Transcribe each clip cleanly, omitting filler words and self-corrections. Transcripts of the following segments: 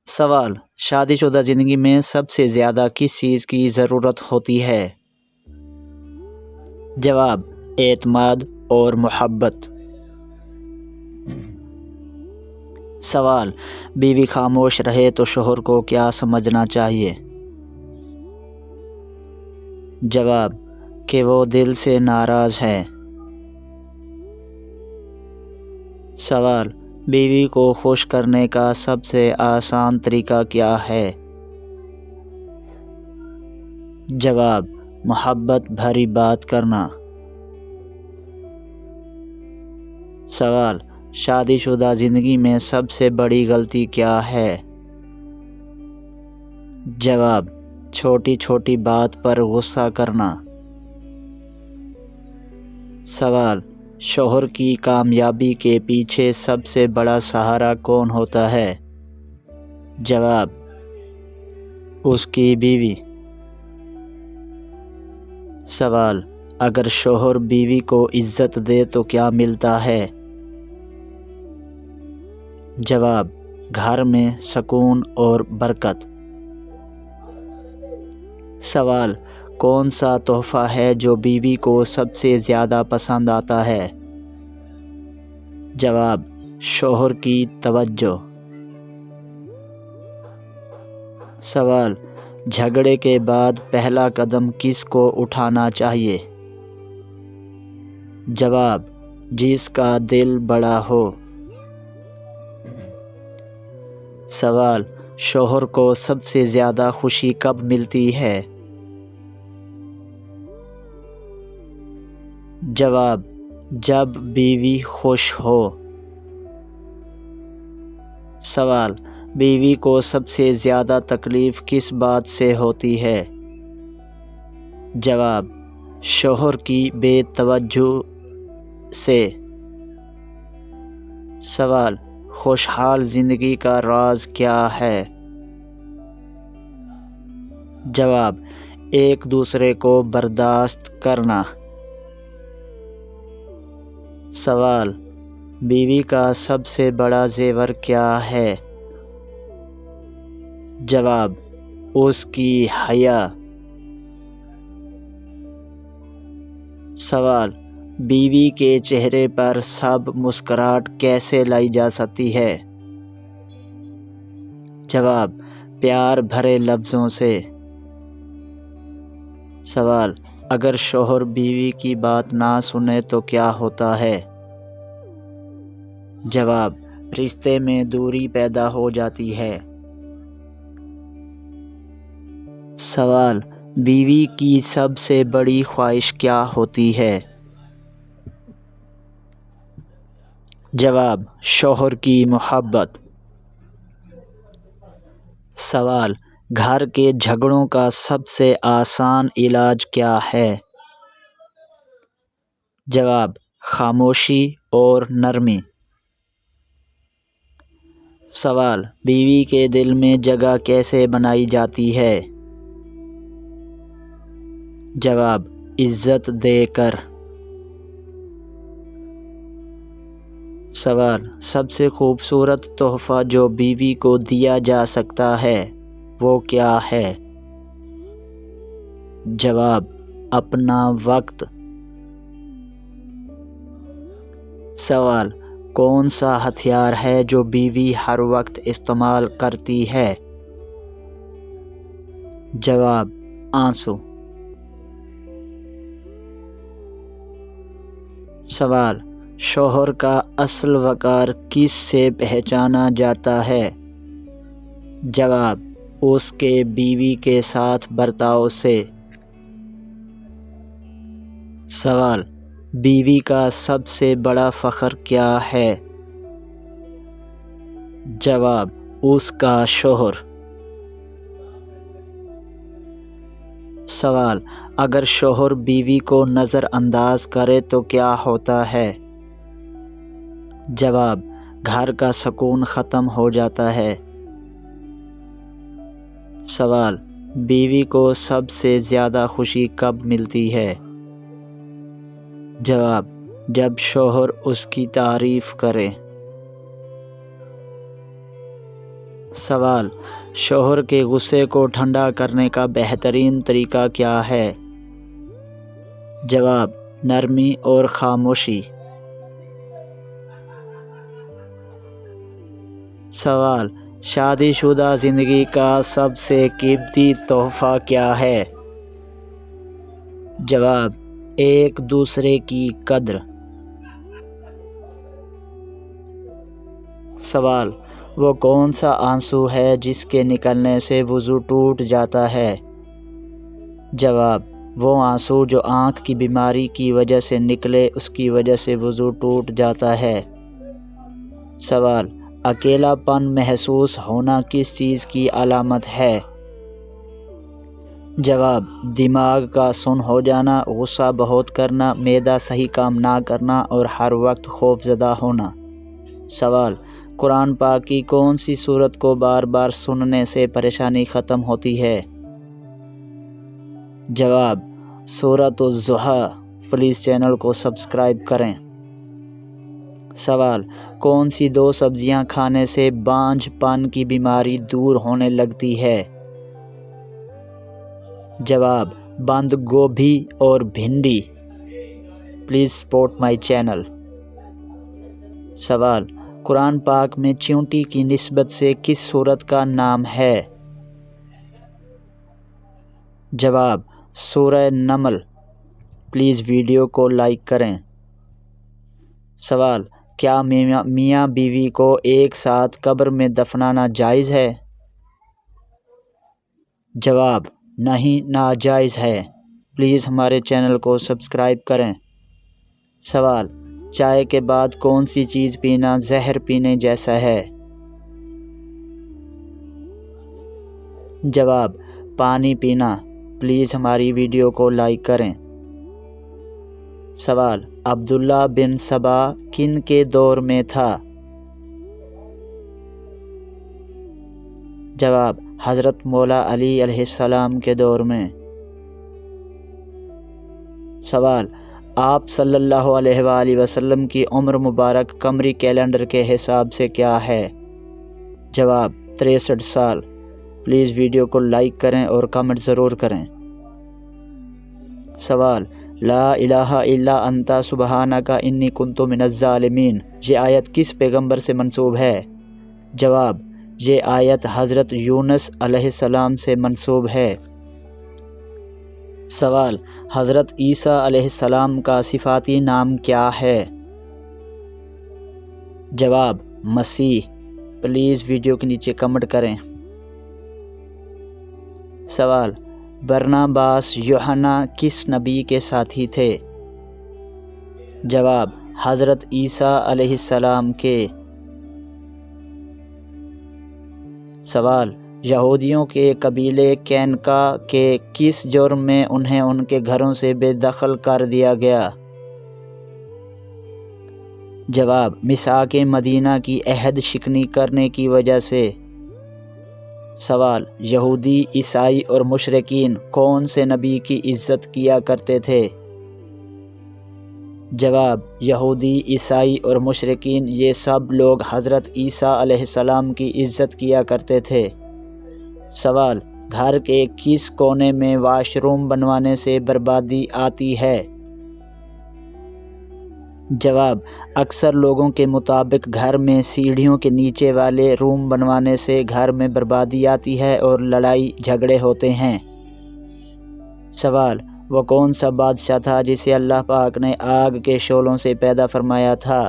سوال: شادی شدہ زندگی میں سب سے زیادہ کس چیز کی ضرورت ہوتی ہے؟ جواب: اعتماد اور محبت۔ سوال: بیوی خاموش رہے تو شوہر کو کیا سمجھنا چاہیے؟ جواب: کہ وہ دل سے ناراض ہے۔ سوال: بیوی کو خوش کرنے کا سب سے آسان طریقہ کیا ہے؟ جواب: محبت بھری بات کرنا۔ سوال: شادی شدہ زندگی میں سب سے بڑی غلطی کیا ہے؟ جواب: چھوٹی چھوٹی بات پر غصہ کرنا۔ سوال: شوہر کی کامیابی کے پیچھے سب سے بڑا سہارا کون ہوتا ہے؟ جواب: اس کی بیوی۔ سوال: اگر شوہر بیوی کو عزت دے تو کیا ملتا ہے؟ جواب: گھر میں سکون اور برکت۔ سوال: کون سا تحفہ ہے جو بیوی کو سب سے زیادہ پسند آتا ہے؟ جواب: شوہر کی توجہ۔ سوال: جھگڑے کے بعد پہلا قدم کس کو اٹھانا چاہیے؟ جواب: جس کا دل بڑا ہو۔ سوال: شوہر کو سب سے زیادہ خوشی کب ملتی ہے؟ جواب: جب بیوی خوش ہو۔ سوال: بیوی کو سب سے زیادہ تکلیف کس بات سے ہوتی ہے؟ جواب: شوہر کی بے توجہی سے۔ سوال: خوشحال زندگی کا راز کیا ہے؟ جواب: ایک دوسرے کو برداشت کرنا۔ سوال: بیوی کا سب سے بڑا زیور کیا ہے؟ جواب: اس کی حیا۔ سوال: بیوی کے چہرے پر سب مسکراہٹ کیسے لائی جا سکتی ہے؟ جواب: پیار بھرے لفظوں سے۔ سوال: اگر شوہر بیوی کی بات نہ سنے تو کیا ہوتا ہے؟ جواب: رشتے میں دوری پیدا ہو جاتی ہے۔ سوال: بیوی کی سب سے بڑی خواہش کیا ہوتی ہے؟ جواب: شوہر کی محبت۔ سوال: گھر کے جھگڑوں کا سب سے آسان علاج کیا ہے؟ جواب: خاموشی اور نرمی۔ سوال: بیوی کے دل میں جگہ کیسے بنائی جاتی ہے؟ جواب: عزت دے کر۔ سوال: سب سے خوبصورت تحفہ جو بیوی کو دیا جا سکتا ہے وہ کیا ہے؟ جواب: اپنا وقت۔ سوال: کون سا ہتھیار ہے جو بیوی ہر وقت استعمال کرتی ہے؟ جواب: آنسو۔ سوال: شوہر کا اصل وقار کس سے پہچانا جاتا ہے؟ جواب: اس کے بیوی کے ساتھ برتاؤ سے۔ سوال: بیوی کا سب سے بڑا فخر کیا ہے؟ جواب: اس کا شوہر۔ سوال: اگر شوہر بیوی کو نظر انداز کرے تو کیا ہوتا ہے؟ جواب: گھر کا سکون ختم ہو جاتا ہے۔ سوال: بیوی کو سب سے زیادہ خوشی کب ملتی ہے؟ جواب: جب شوہر اس کی تعریف کرے۔ سوال: شوہر کے غصے کو ٹھنڈا کرنے کا بہترین طریقہ کیا ہے؟ جواب: نرمی اور خاموشی۔ سوال: شادی شدہ زندگی کا سب سے قیمتی تحفہ کیا ہے؟ جواب: ایک دوسرے کی قدر۔ سوال: وہ کون سا آنسو ہے جس کے نکلنے سے وضو ٹوٹ جاتا ہے؟ جواب: وہ آنسو جو آنکھ کی بیماری کی وجہ سے نکلے، اس کی وجہ سے وضو ٹوٹ جاتا ہے۔ سوال: اکیلا پن محسوس ہونا کس چیز کی علامت ہے؟ جواب: دماغ کا سن ہو جانا، غصہ بہت کرنا، معدہ صحیح کام نہ کرنا اور ہر وقت خوف زدہ ہونا۔ سوال: قرآن پاک کی کون سی سورت کو بار بار سننے سے پریشانی ختم ہوتی ہے؟ جواب: سورۃ الضحیٰ۔ پلیز چینل کو سبسکرائب کریں۔ سوال: کون سی 2 سبزیاں کھانے سے بانجھ پن کی بیماری دور ہونے لگتی ہے؟ جواب: بند گوبھی اور بھنڈی۔ Please support my channel. سوال: قرآن پاک میں چیونٹی کی نسبت سے کس سورت کا نام ہے؟ جواب: سورہ نمل۔ پلیز ویڈیو کو لائک کریں۔ سوال: کیا میاں بیوی کو ایک ساتھ قبر میں دفنانا جائز ہے؟ جواب: نہیں، ناجائز ہے۔ پلیز ہمارے چینل کو سبسکرائب کریں۔ سوال: چائے کے بعد کون سی چیز پینا زہر پینے جیسا ہے؟ جواب: پانی پینا۔ پلیز ہماری ویڈیو کو لائک کریں۔ سوال: عبداللہ بن سبا کن کے دور میں تھا؟ جواب: حضرت مولا علی علیہ السلام کے دور میں۔ سوال: آپ صلی اللہ علیہ وآلہ وسلم کی عمر مبارک قمری کیلنڈر کے حساب سے کیا ہے؟ جواب: 63 سال۔ پلیز ویڈیو کو لائک کریں اور کمنٹ ضرور کریں۔ سوال: لا الہ الا انت سبحانک انی کنت من الظالمین، یہ آیت کس پیغمبر سے منسوب ہے؟ جواب: یہ آیت حضرت یونس علیہ السلام سے منسوب ہے۔ سوال: حضرت عیسیٰ علیہ السلام کا صفاتی نام کیا ہے؟ جواب: مسیح۔ پلیز ویڈیو کے نیچے کمنٹ کریں۔ سوال: برناباس یوحنا کس نبی کے ساتھی تھے؟ جواب: حضرت عیسیٰ علیہ السلام کے۔ سوال: یہودیوں کے قبیلے کینکا کے کس جرم میں انہیں ان کے گھروں سے بے دخل کر دیا گیا؟ جواب: میثاق مدینہ کی عہد شکنی کرنے کی وجہ سے۔ سوال: یہودی، عیسائی اور مشرکین کون سے نبی کی عزت کیا کرتے تھے؟ جواب: یہودی، عیسائی اور مشرکین یہ سب لوگ حضرت عیسیٰ علیہ السلام کی عزت کیا کرتے تھے۔ سوال: گھر کے کس کونے میں واش روم بنوانے سے بربادی آتی ہے؟ جواب: اکثر لوگوں کے مطابق گھر میں سیڑھیوں کے نیچے والے روم بنوانے سے گھر میں بربادی آتی ہے اور لڑائی جھگڑے ہوتے ہیں۔ سوال: وہ کون سا بادشاہ تھا جسے اللہ پاک نے آگ کے شعلوں سے پیدا فرمایا تھا؟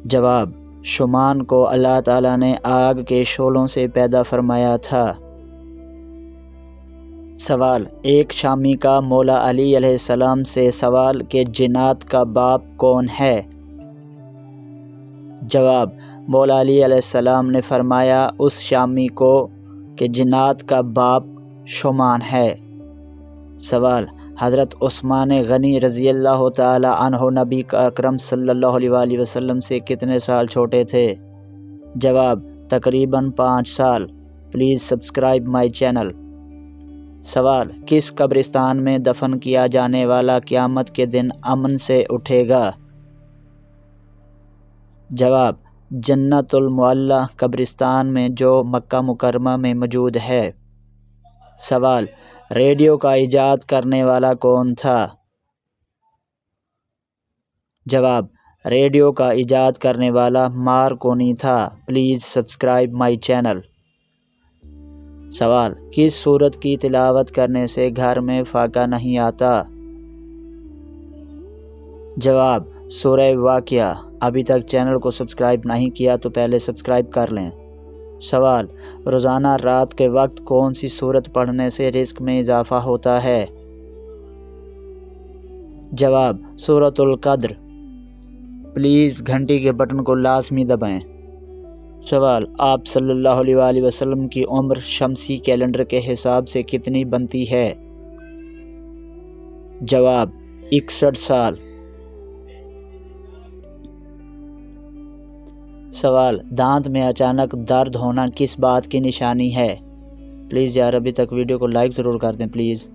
جواب: شمان کو اللہ تعالیٰ نے آگ کے شعلوں سے پیدا فرمایا تھا۔ سوال: ایک شامی کا مولا علی علیہ السلام سے سوال کہ جنات کا باپ کون ہے؟ جواب: مولا علی علیہ السلام نے فرمایا اس شامی کو کہ جنات کا باپ شمان ہے۔ سوال: حضرت عثمان غنی رضی اللہ تعالی عنہ نبی اکرم صلی اللہ علیہ وآلہ وسلم سے کتنے سال چھوٹے تھے؟ جواب: تقریباً 5 سال۔ Please subscribe my channel. سوال: کس قبرستان میں دفن کیا جانے والا قیامت کے دن امن سے اٹھے گا؟ جواب: جنت المعلی قبرستان میں جو مکہ مکرمہ میں موجود ہے؟ سوال، ریڈیو کا ایجاد کرنے والا کون تھا؟ جواب، ریڈیو کا ایجاد کرنے والا مارکونی تھا۔ Please subscribe my channel. سوال، کس سورت کی تلاوت کرنے سے گھر میں فاقہ نہیں آتا؟ جواب، سورہ واقعہ۔ ابھی تک چینل کو سبسکرائب نہیں کیا تو پہلے سبسکرائب کر لیں۔ سوال، روزانہ رات کے وقت کون سی سورت پڑھنے سے رزق میں اضافہ ہوتا ہے؟ جواب، سورۃ القدر۔ پلیز گھنٹی کے بٹن کو لازمی دبائیں۔ سوال، آپ صلی اللہ علیہ وآلہ وسلم کی عمر شمسی کیلنڈر کے حساب سے کتنی بنتی ہے؟ جواب، 61 سال۔ سوال، دانت میں اچانک درد ہونا کس بات کی نشانی ہے؟ پلیز یار ابھی تک ویڈیو کو لائک ضرور کر دیں پلیز۔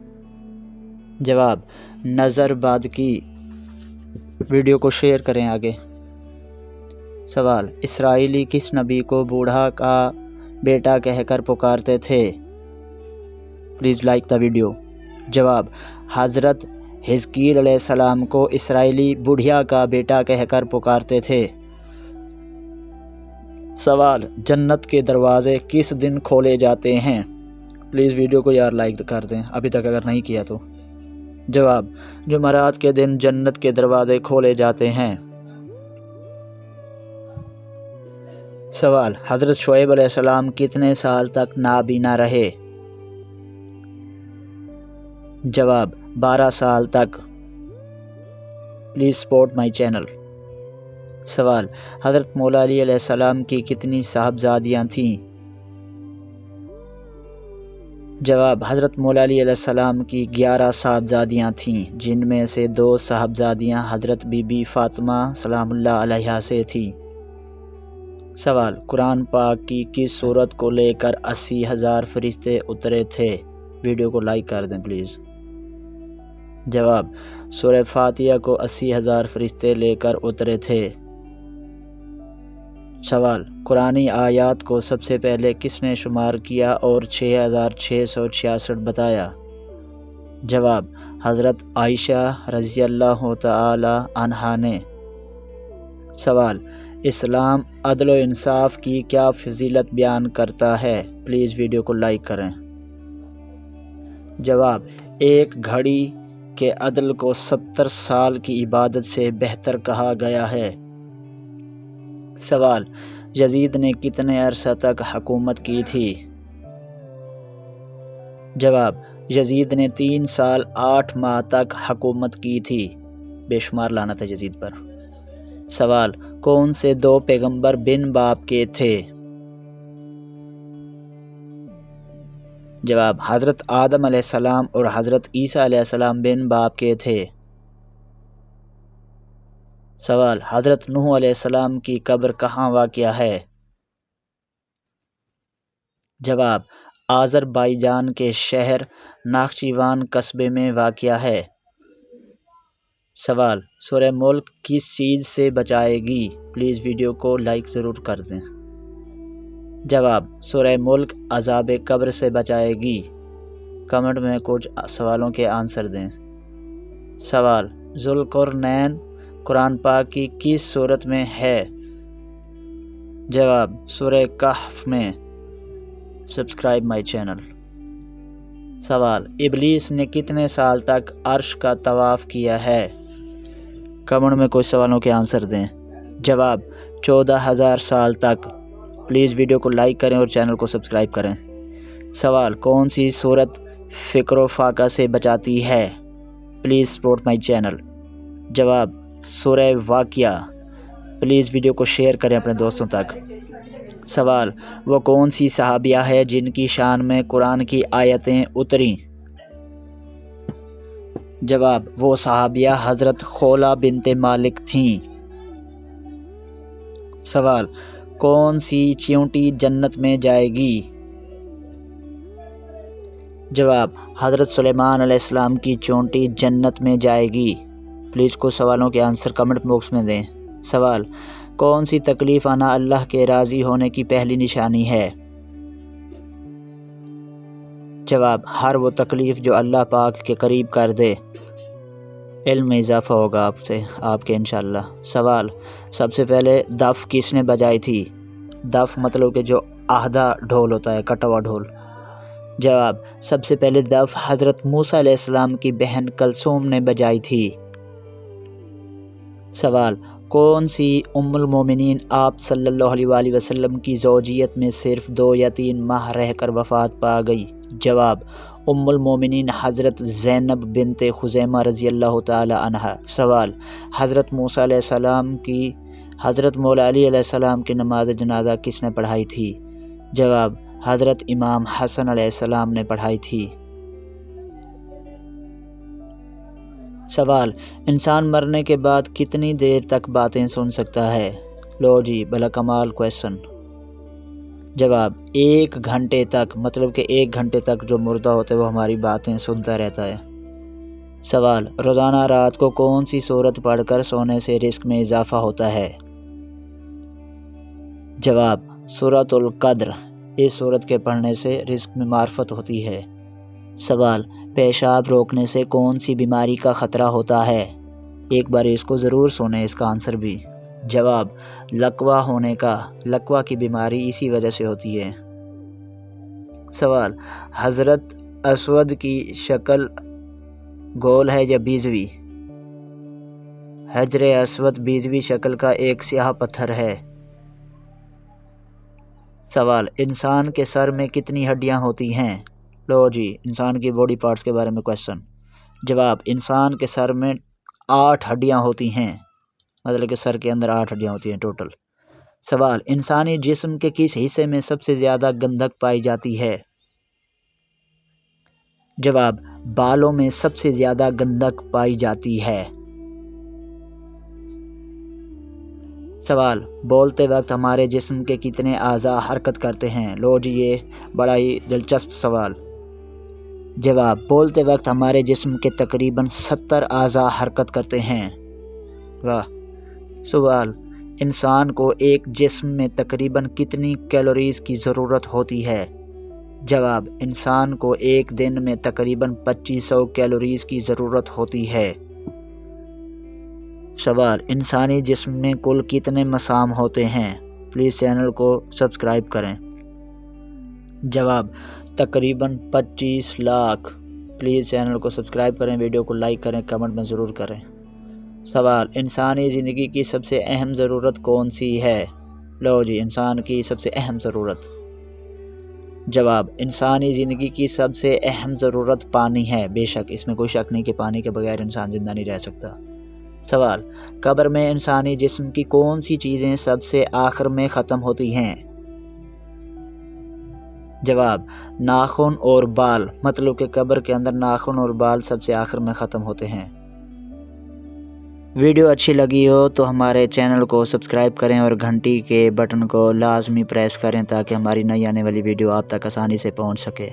جواب، نظر بادکی۔ ویڈیو کو شیئر کریں آگے۔ سوال، اسرائیلی کس نبی کو بوڑھا کا بیٹا کہہ کر پکارتے تھے؟ Please like the video. جواب، حضرت حزقیل علیہ السلام کو اسرائیلی بڑھیا کا بیٹا کہہ کر پکارتے تھے۔ سوال، جنت کے دروازے کس دن کھولے جاتے ہیں؟ پلیز ویڈیو کو یار لائک کر دیں ابھی تک اگر نہیں کیا تو۔ جواب، جمعرات کے دن جنت کے دروازے کھولے جاتے ہیں۔ سوال، حضرت شعیب علیہ السلام کتنے سال تک نابینا رہے؟ جواب، 12 سال تک۔ Please support my channel. سوال، حضرت مولا علی علیہ السلام کی کتنی صاحبزادیاں تھیں؟ جواب، حضرت مولا علی علیہ السلام کی 11 صاحبزادیاں تھیں، جن میں سے 2 صاحبزادیاں حضرت بی بی فاطمہ سلام اللہ علیہا سے تھیں۔ سوال، قرآن پاک کی کس سورت کو لے کر 80,000 فرشتے اترے تھے؟ ویڈیو کو لائک کر دیں پلیز۔ جواب، سورہ فاتحہ کو 80,000 فرشتے لے کر اترے تھے۔ سوال، قرآنی آیات کو سب سے پہلے کس نے شمار کیا اور 6,666 بتایا؟ جواب، حضرت عائشہ رضی اللہ تعالی عنہا نے۔ سوال، اسلام عدل و انصاف کی کیا فضیلت بیان کرتا ہے؟ پلیز ویڈیو کو لائک کریں۔ جواب، ایک گھڑی کے عدل کو 70 سال کی عبادت سے بہتر کہا گیا ہے۔ سوال، یزید نے کتنے عرصہ تک حکومت کی تھی؟ جواب، یزید نے 3 سال 8 ماہ تک حکومت کی تھی۔ بے شمار لعنت ہے یزید پر۔ سوال، کون سے 2 پیغمبر بن باپ کے تھے؟ جواب، حضرت آدم علیہ السلام اور حضرت عیسیٰ علیہ السلام بن باپ کے تھے۔ سوال، حضرت نوح علیہ السلام کی قبر کہاں واقع ہے؟ جواب، آذربائیجان کے شہر ناخچیوان قصبے میں واقع ہے۔ سوال، سورہ ملک کس چیز سے بچائے گی؟ پلیز ویڈیو کو لائک ضرور کر دیں۔ جواب، سورہ ملک عذاب قبر سے بچائے گی۔ کمنٹ میں کچھ سوالوں کے آنسر دیں۔ سوال، ذوالقرنین قرآن پاک کی کس سورت میں ہے؟ جواب، سورہ کہف میں۔ سبسکرائب مائی چینل۔ سوال، ابلیس نے کتنے سال تک عرش کا طواف کیا ہے؟ کمنٹ میں کچھ سوالوں کے آنسر دیں۔ جواب، 14,000 سال تک۔ پلیز ویڈیو کو لائک کریں اور چینل کو سبسکرائب کریں۔ سوال، کون سی سورت فقر و فاقہ سے بچاتی ہے؟ Please support my channel. جواب، سورہ واقعہ۔ پلیز ویڈیو کو شیئر کریں اپنے دوستوں تک۔ سوال، وہ کون سی صحابیہ ہے جن کی شان میں قرآن کی آیتیں اتریں؟ جواب، وہ صحابیہ حضرت خولہ بنت مالک تھیں۔ سوال، کون سی چیونٹی جنت میں جائے گی؟ جواب، حضرت سلیمان علیہ السلام کی چونٹی جنت میں جائے گی۔ پلیز کچھ سوالوں کے آنسر کمنٹ باکس میں دیں۔ سوال، کون سی تکلیف آنا اللہ کے راضی ہونے کی پہلی نشانی ہے؟ جواب، ہر وہ تکلیف جو اللہ پاک کے قریب کر دے۔ علم میں اضافہ ہوگا آپ کے انشاءاللہ۔ سوال، سب سے پہلے دف کس نے بجائی تھی؟ دف مطلب کہ جو آدھا ڈھول ہوتا ہے، کٹا ہوا ڈھول۔ جواب، سب سے پہلے دف حضرت موسیٰ علیہ السلام کی بہن کلثوم نے بجائی تھی۔ سوال، کون سی ام المومنین آپ صلی اللہ علیہ وآلہ وسلم کی زوجیت میں صرف 2 یا 3 ماہ رہ کر وفات پا گئی؟ جواب، ام المومنین حضرت زینب بنت خزیمہ رضی اللہ تعالی عنہا۔ سوال، حضرت موسیٰ علیہ السلام کی حضرت مولا علی علیہ السلام کی نماز جنازہ کس نے پڑھائی تھی؟ جواب، حضرت امام حسن علیہ السلام نے پڑھائی تھی۔ سوال، انسان مرنے کے بعد کتنی دیر تک باتیں سن سکتا ہے؟ لو جی، بلا کمال کویسچن۔ جواب، 1 گھنٹے تک، مطلب کہ 1 گھنٹے تک جو مردہ ہوتے وہ ہماری باتیں سنتا رہتا ہے۔ سوال، روزانہ رات کو کون سی سورت پڑھ کر سونے سے رزق میں اضافہ ہوتا ہے؟ جواب، سورۃ القدر، اس سورت کے پڑھنے سے رزق میں معرفت ہوتی ہے۔ سوال، پیشاب روکنے سے کون سی بیماری کا خطرہ ہوتا ہے؟ ایک بار اس کو ضرور سنیں، اس کا آنسر بھی۔ جواب، لقوہ ہونے کا، لقوہ کی بیماری اسی وجہ سے ہوتی ہے۔ سوال، حضرت اسود کی شکل گول ہے یا بیضوی؟ حجر اسود بیضوی شکل کا ایک سیاہ پتھر ہے۔ سوال، انسان کے سر میں کتنی ہڈیاں ہوتی ہیں؟ لو جی، انسان کی باڈی پارٹس کے بارے میں کویسچن۔ جواب، انسان کے سر میں 8 ہڈیاں ہوتی ہیں، مطلب کہ سر کے اندر 8 ہڈیاں ہوتی ہیں ٹوٹل۔ سوال، انسانی جسم کے کس حصے میں سب سے زیادہ گندھک پائی جاتی ہے؟ جواب، بالوں میں سب سے زیادہ گندھک پائی جاتی ہے۔ سوال، بولتے وقت ہمارے جسم کے کتنے اعضاء حرکت کرتے ہیں؟ لو جی، یہ بڑا ہی دلچسپ سوال۔ جواب، بولتے وقت ہمارے جسم کے تقریباً 70 اعضاء حرکت کرتے ہیں۔ واہ۔ سوال، انسان کو ایک جسم میں تقریباً کتنی کیلوریز کی ضرورت ہوتی ہے؟ جواب، انسان کو ایک دن میں تقریباً 2500 کیلوریز کی ضرورت ہوتی ہے۔ سوال، انسانی جسم میں کل کتنے مسام ہوتے ہیں؟ پلیز چینل کو سبسکرائب کریں۔ جواب، تقریباً 25 لاکھ۔ پلیز چینل کو سبسکرائب کریں، ویڈیو کو لائک کریں، کمنٹ میں ضرور کریں۔ سوال، انسانی زندگی کی سب سے اہم ضرورت کون سی ہے؟ لو جی، انسان کی سب سے اہم ضرورت۔ جواب، انسانی زندگی کی سب سے اہم ضرورت پانی ہے۔ بے شک، اس میں کوئی شک نہیں کہ پانی کے بغیر انسان زندہ نہیں رہ سکتا۔ سوال، قبر میں انسانی جسم کی کون سی چیزیں سب سے آخر میں ختم ہوتی ہیں؟ جواب، ناخن اور بال، مطلب کہ قبر کے اندر ناخن اور بال سب سے آخر میں ختم ہوتے ہیں۔ ویڈیو اچھی لگی ہو تو ہمارے چینل کو سبسکرائب کریں اور گھنٹی کے بٹن کو لازمی پریس کریں تاکہ ہماری نئی آنے والی ویڈیو آپ تک آسانی سے پہنچ سکے۔